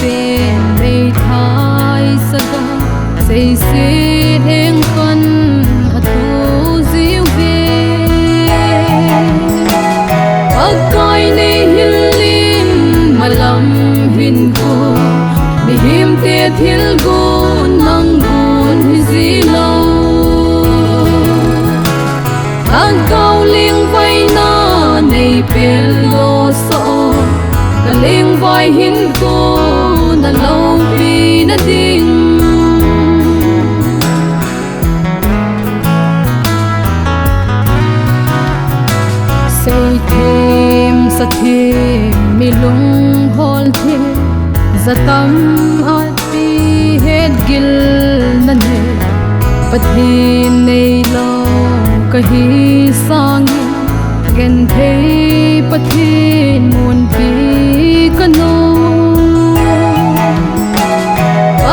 tên mây thái saga say xế heng con hatu diu về akai nei hilin malam hin ko mi him te thil gun nang gun zilo ang kau ling vai na nei pel lo so ka ling vai hin ko na lo pi na ding say thêm sa thêm mi lung hol thêm zatam at pi het gil na ne pathin nei lo kahi sang gen thei pathin mun pi kano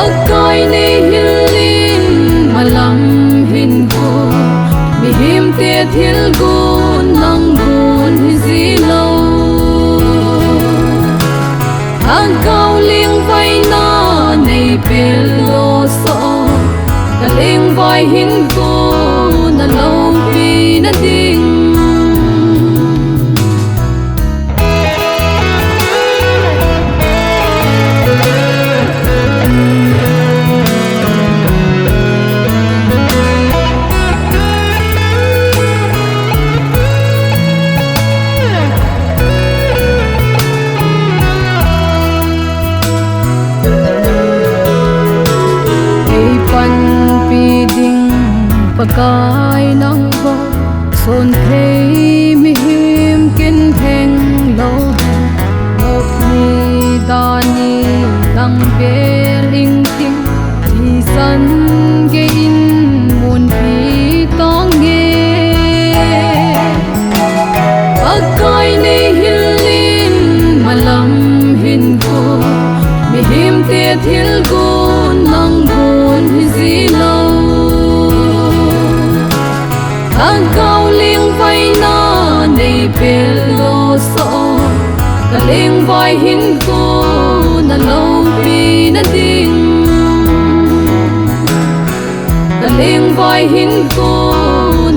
akai nei hilin malam hin ko mi him te thil gun nang gun zilo ang kau ling vai na nei pel lo so ka ling vai hin ko na lo pi na ding pakai nang ho son thei mi him kin theng lo hop ni dani lang be ling ting ti san ge in mun pi tong ge pakai nei hilin malam hin ko mi him te thil gun nang gun zilo ang kau ling vai na nei pel lo so ka ling vai hin ko na lo pi na ding ka ling vai hin ko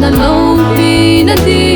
na lo pi na ding